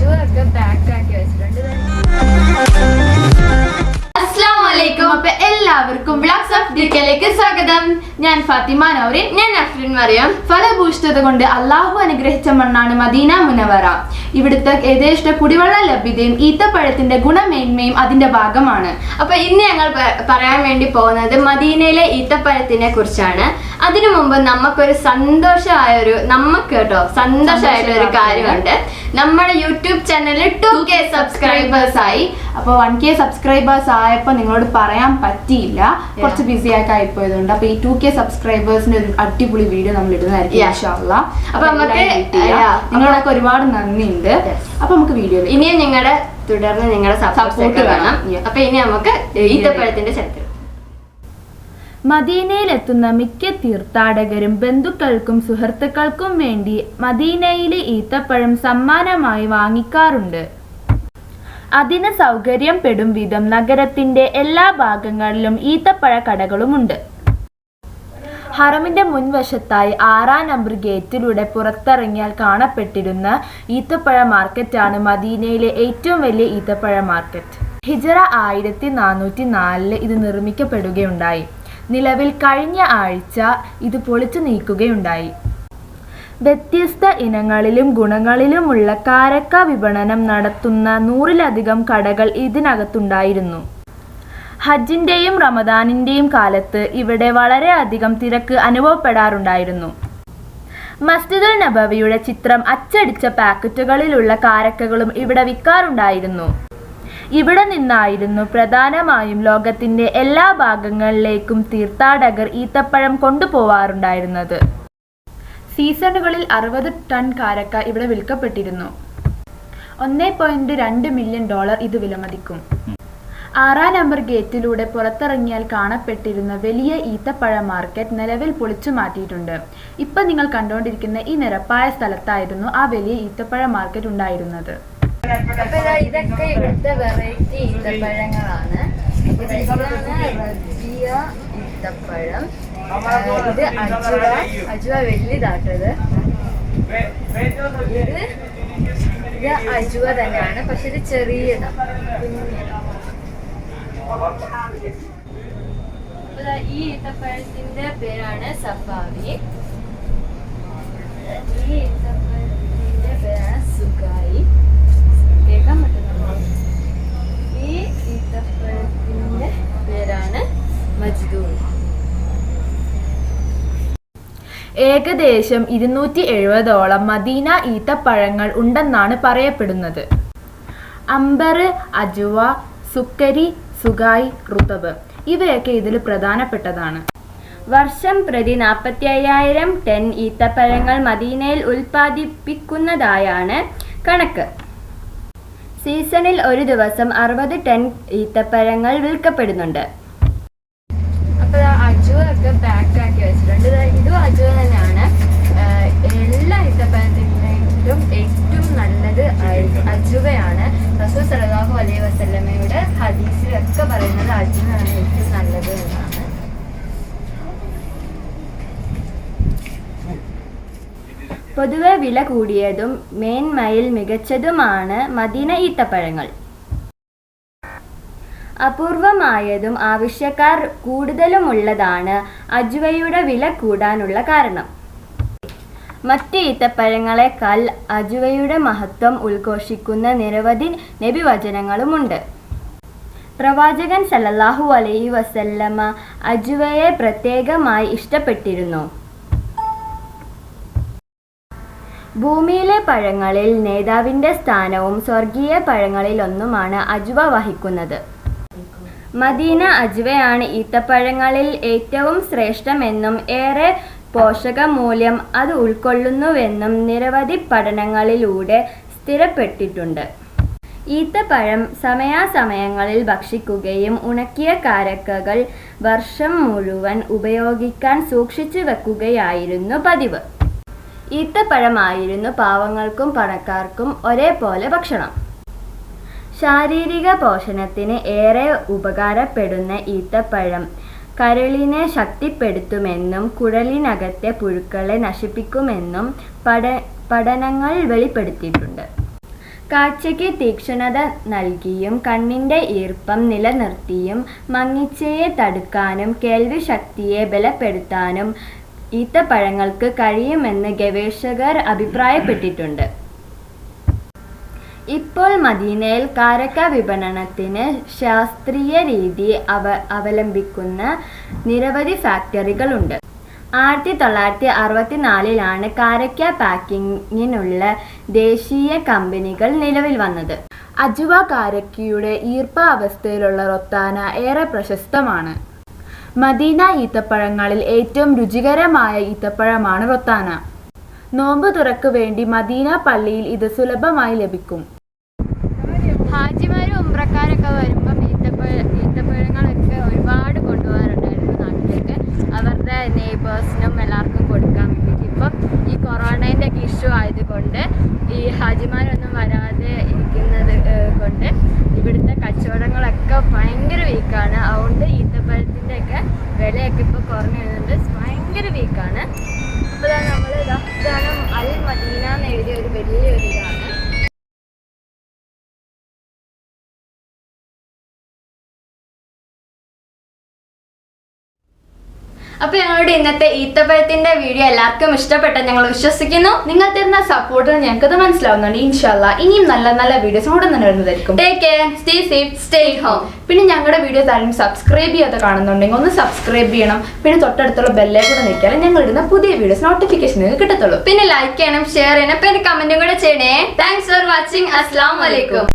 അജു ഒക്കെ പാക്ക് ആക്കി വെച്ചിട്ടുണ്ട്. അപ്പൊ എല്ലാവർക്കും വ്ളോഗ്സ് ഓഫ് ഡിക്കയിലേക്ക് സ്വാഗതം. ഞാൻ ഫാത്തിമ നൗറിൻ. ഞാൻ അഫ്രിൻ മറിയം. ഫലഭൂഷ്ഠത കൊണ്ട് അള്ളാഹു അനുഗ്രഹിച്ച മണ്ണാണ് മദീന മുനവറ. ഇവിടുത്തെ യഥേഷ്ട കുടിവെള്ള ലഭ്യതയും ഈത്തപ്പഴത്തിന്റെ ഗുണമേന്മയും അതിന്റെ ഭാഗമാണ്. അപ്പൊ ഇന്ന് ഞങ്ങൾ പറയാൻ വേണ്ടി പോകുന്നത് മദീനയിലെ ഈത്തപ്പഴത്തിനെ കുറിച്ചാണ്. അതിനു മുമ്പ് നമുക്കൊരു സന്തോഷമായൊരു ഒരു കാര്യമുണ്ട്. നമ്മുടെ യൂട്യൂബ് ചാനലിൽ 2K സബ്സ്ക്രൈബേഴ്സ് ആയി. അപ്പോൾ 1K സബ്സ്ക്രൈബേഴ്സ് ആയപ്പോൾ നിങ്ങളോട് പറയാൻ പറ്റിയില്ല, കുറച്ച് ബിസി ആയിട്ട് ആയിപ്പോയതുകൊണ്ട്. അപ്പൊ ഈ 2K സബ്സ്ക്രൈബേഴ്സിന്റെ ഒരു അടിപൊളി വീഡിയോ നമ്മൾ ഇടുന്നതായിരിക്കും ഇൻഷാ അല്ലാഹ്. അപ്പൊ നമുക്ക് നിങ്ങളൊക്കെ ഒരുപാട് നന്ദിയുണ്ട്. അപ്പൊ നമുക്ക് വീഡിയോ ഇനിയും തുടർന്ന് നിങ്ങളുടെ സപ്പോർട്ട് വേണം. അപ്പൊ ഇനി നമുക്ക് ഈത്തപ്പഴത്തിന്റെ ചരിത്രം. മദീനയിലെത്തുന്ന മിക്ക തീർത്ഥാടകരും ബന്ധുക്കൾക്കും സുഹൃത്തുക്കൾക്കും വേണ്ടി മദീനയിലെ ഈത്തപ്പഴം സമ്മാനമായി വാങ്ങിക്കാറുണ്ട്. അതിന് സൗകര്യപ്പെടും വിധം നഗരത്തിന്റെ എല്ലാ ഭാഗങ്ങളിലും ഈത്തപ്പഴ കടകളുമുണ്ട്. ഹറമിന്റെ മുൻവശത്തായി 6-ാം നമ്പർ ഗേറ്റിലൂടെ പുറത്തിറങ്ങിയാൽ കാണപ്പെട്ടിരുന്ന ഈത്തപ്പഴ മാർക്കറ്റാണ് മദീനയിലെ ഏറ്റവും വലിയ ഈത്തപ്പഴ മാർക്കറ്റ്. ഹിജറ 1404 ഇത് നിർമ്മിക്കപ്പെടുകയുണ്ടായി. നിലവിൽ കഴിഞ്ഞ ആഴ്ച ഇത് പൊളിച്ചു നീക്കുകയുണ്ടായി. വ്യത്യസ്ത ഇനങ്ങളിലും ഗുണങ്ങളിലുമുള്ള കാരക്ക വിപണനം നടത്തുന്ന 100-ലധികം കടകൾ ഇതിനകത്തുണ്ടായിരുന്നു. ഹജ്ജിന്റെയും റമദാനിന്റെയും കാലത്ത് ഇവിടെ വളരെയധികം തിരക്ക് അനുഭവപ്പെടാറുണ്ടായിരുന്നു. മസ്ജിദുൽ നബവിയുടെ ചിത്രം അച്ചടിച്ച പാക്കറ്റുകളിലുള്ള കാരക്കകളും ഇവിടെ വിൽക്കാറുണ്ടായിരുന്നു. ഇവിടെ നിന്നായിരുന്നു പ്രധാനമായും ലോകത്തിന്റെ എല്ലാ ഭാഗങ്ങളിലേക്കും തീർത്ഥാടകർ ഈത്തപ്പഴം കൊണ്ടുപോവാറുണ്ടായിരുന്നത്. സീസണുകളിൽ 60 ടൺ കാരക്ക ഇവിടെ വിൽക്കപ്പെട്ടിരുന്നു. $1.2 മില്യൺ ഇത് വിലമതിക്കും. 6-ാം നമ്പർ ഗേറ്റിലൂടെ പുറത്തിറങ്ങിയാൽ കാണപ്പെട്ടിരുന്ന വലിയ ഈത്തപ്പഴ മാർക്കറ്റ് നിലവിൽ പൊളിച്ചു മാറ്റിയിട്ടുണ്ട്. ഇപ്പം നിങ്ങൾ കണ്ടുകൊണ്ടിരിക്കുന്ന ഈ നിരപ്പായ സ്ഥലത്തായിരുന്നു ആ വലിയ ഈത്തപ്പഴ മാർക്കറ്റ് ഉണ്ടായിരുന്നത്. ഇതൊക്കെ ഇവിടുത്തെ വെറൈറ്റി ഈത്തപ്പഴങ്ങളാണ്. ഈത്തപ്പഴം, ഇത് അജുവ വലിയതാട്ടത്. ഇത് അജുവ തന്നെയാണ്, പക്ഷെ ഇത് ചെറിയതാണ്. ഈ ഈത്തപ്പഴത്തിന്റെ പേരാണ് സഫാവി. ഈ ഈത്തപ്പഴത്തിന്റെ പേരാണ് സുഗായി. കേൾക്കാൻ പറ്റുന്നുണ്ടോ? ഈ ഈത്തപ്പഴത്തിന്റെ പേരാണ് മജ്ദൂർ. ഏകദേശം 270ഓളം മദീന ഈത്തപ്പഴങ്ങൾ ഉണ്ടെന്നാണ് പറയപ്പെടുന്നത്. അംബർ, അജുവ, സുക്കരി, സുഗായി, റുതബ് ഇവയൊക്കെ ഇതിൽ പ്രധാനപ്പെട്ടതാണ്. വർഷം പ്രതി 45,000 ടൺ ഈത്തപ്പഴങ്ങൾ മദീനയിൽ ഉൽപ്പാദിപ്പിക്കുന്നതായാണ് കണക്ക്. സീസണിൽ ഒരു ദിവസം 60 ടൺ ഈത്തപ്പഴങ്ങൾ വിൽക്കപ്പെടുന്നുണ്ട്. അപ്പോൾ അജുവ ഒക്കെ പാക്ക് ആക്കി വെച്ചിട്ടുണ്ട്. ഇതും അജുവ തന്നെയാണ്. എല്ലാ ഈത്തപ്പഴത്തിലും ഏറ്റവും നല്ലത് അജുവയാണ്. റസൂൽ സല്ലല്ലാഹു അലൈഹി വസല്ലമയുടെ ഹദീസിലൊക്കെ പറയുന്നത് അജുവയാണ് ഏറ്റവും നല്ലത് എന്നാണ്. പൊതുവെ വില കൂടിയതും മേന്മയിൽ മികച്ചതുമാണ് മദീന ഈത്തപ്പഴങ്ങൾ. അപൂർവമായതും ആവശ്യക്കാർ കൂടുതലുമുള്ളതാണ് അജുവയുടെ വില കൂടാനുള്ള കാരണം. മറ്റ് ഈത്തപ്പഴങ്ങളെക്കാൾ അജുവയുടെ മഹത്വം ഉദ്ഘോഷിക്കുന്ന നിരവധി നബിവചനങ്ങളുമുണ്ട്. പ്രവാചകൻ സല്ലല്ലാഹു അലൈഹി വസല്ലമ അജുവയെ പ്രത്യേകമായി ഇഷ്ടപ്പെട്ടിരുന്നു. ഭൂമിയിലെ പഴങ്ങളിൽ നേതാവിൻ്റെ സ്ഥാനവും സ്വർഗീയ പഴങ്ങളിലൊന്നുമാണ് അജുവ വഹിക്കുന്നത്. മദീന അജുവയാണ് ഈത്തപ്പഴങ്ങളിൽ ഏറ്റവും ശ്രേഷ്ഠമെന്നും ഏറെ പോഷകമൂല്യം അത് ഉൾക്കൊള്ളുന്നുവെന്നും നിരവധി പഠനങ്ങളിലൂടെ സ്ഥിരപ്പെട്ടിട്ടുണ്ട്. ഈത്തപ്പഴം സമയാസമയങ്ങളിൽ ഭക്ഷിക്കുകയും ഉണക്കിയ കാരക്കകൾ വർഷം മുഴുവൻ ഉപയോഗിക്കാൻ സൂക്ഷിച്ചു വെക്കുകയായിരുന്നു പതിവ്. ഈത്തപ്പഴമായിരുന്നു പാവങ്ങൾക്കും പണക്കാർക്കും ഒരേപോലെ ഭക്ഷണം. ശാരീരിക പോഷണത്തിന് ഏറെ ഉപകാരപ്പെടുന്ന ഈത്തപ്പഴം കരളിനെ ശക്തിപ്പെടുത്തുമെന്നും കുടലിനകത്തെ പുഴുക്കളെ നശിപ്പിക്കുമെന്നും പഠനങ്ങൾ വെളിപ്പെടുത്തിയിട്ടുണ്ട്. കാഴ്ചയ്ക്ക് തീക്ഷ്ണത നൽകിയും കണ്ണിൻ്റെ ഈർപ്പം നിലനിർത്തിയും മങ്ങിച്ചയെ തടുക്കാനും കേൾവി ശക്തിയെ ബലപ്പെടുത്താനും ഈത്തപ്പഴങ്ങൾക്ക് കഴിയുമെന്ന് ഗവേഷകർ അഭിപ്രായപ്പെട്ടിട്ടുണ്ട്. ഇപ്പോൾ മദീനയിൽ കാരക്ക വിപണനത്തിന് ശാസ്ത്രീയ രീതി അവലംബിക്കുന്ന നിരവധി ഫാക്ടറികളുണ്ട്. 1964 കാരക്ക പാക്കിങ്ങിനുള്ള ദേശീയ കമ്പനികൾ നിലവിൽ വന്നത്. അജുവ കാരക്കയുടെ ഈർപ്പ അവസ്ഥയിലുള്ള റൊത്താന ഏറെ പ്രശസ്തമാണ്. മദീന ഈത്തപ്പഴങ്ങളിൽ ഏറ്റവും രുചികരമായ ഈത്തപ്പഴമാണ് റൊത്താന. നോമ്പ് തുറക്ക് വേണ്ടി മദീന പള്ളിയിൽ ഇത് സുലഭമായി ലഭിക്കും. ഹാജിമാരും ഉംറക്കാരൊക്കെ വരുമ്പം ഈത്തപ്പഴങ്ങളൊക്കെ ഒരുപാട് കൊണ്ടുപോകാറുണ്ടായിരുന്നു നാട്ടിലേക്ക്. അവരുടെ നെയ്ബേഴ്സിനും എല്ലാവർക്കും കൊടുക്കാൻ വേണ്ടിയിട്ട്. ഇപ്പം ഈ കൊറോണേൻ്റെ ഒക്കെ ഇഷ്യൂ ആയതുകൊണ്ട് ഈ ഹാജിമാരൊന്നും വരാതെ ഇരിക്കുന്നത് കൊണ്ട് ഇവിടുത്തെ കച്ചവടങ്ങളൊക്കെ ഭയങ്കര വീക്കാണ്. അതുകൊണ്ട് ഈത്തപ്പഴത്തിൻ്റെ ഒക്കെ വിലയൊക്കെ ഇപ്പോൾ കുറഞ്ഞു വരുന്നുണ്ട്, ഭയങ്കര വീക്കാണ്. അപ്പോൾ നമ്മൾ ഇതാണ് അൽ മദീന എന്ന് എഴുതിയ ഒരു വലിയൊരു ഇതാണ്. അപ്പൊ ഞങ്ങളുടെ ഇന്നത്തെ ഈത്തപ്പഴത്തിന്റെ വീഡിയോ എല്ലാവർക്കും ഇഷ്ടപ്പെട്ടെന്ന് ഞങ്ങൾ വിശ്വസിക്കുന്നു. നിങ്ങൾ തരുന്ന സപ്പോർട്ട് ഞങ്ങൾക്കത് മനസ്സിലാവുന്നുണ്ട്. ഇൻഷാല്ലാ ഇനിയും നല്ല നല്ല വീഡിയോസ് ഉടൻ തന്നെ വരുന്നതായിരിക്കും. Take care, stay safe, stay home. പിന്നെ ഞങ്ങളുടെ വീഡിയോസ് ആരും സബ്സ്ക്രൈബ് ചെയ്യാതെ കാണുന്നുണ്ടെങ്കിൽ ഒന്ന് സബ്സ്ക്രൈബ് ചെയ്യണം. പിന്നെ തൊട്ടടുത്തുള്ള ബെല്ലേ കൂടെ നിൽക്കാതെ ഞങ്ങൾ ഇടുന്ന പുതിയ വീഡിയോസ് നോട്ടിഫിക്കേഷൻ നിങ്ങൾക്ക് കിട്ടത്തുള്ളൂ. പിന്നെ ലൈക്ക് ചെയ്യണം, ഷെയർ ചെയ്യണം, പിന്നെ കമന്റും കൂടെ ചെയ്യണേ. Thanks for watching. അസ്സലാമു അലൈക്കും.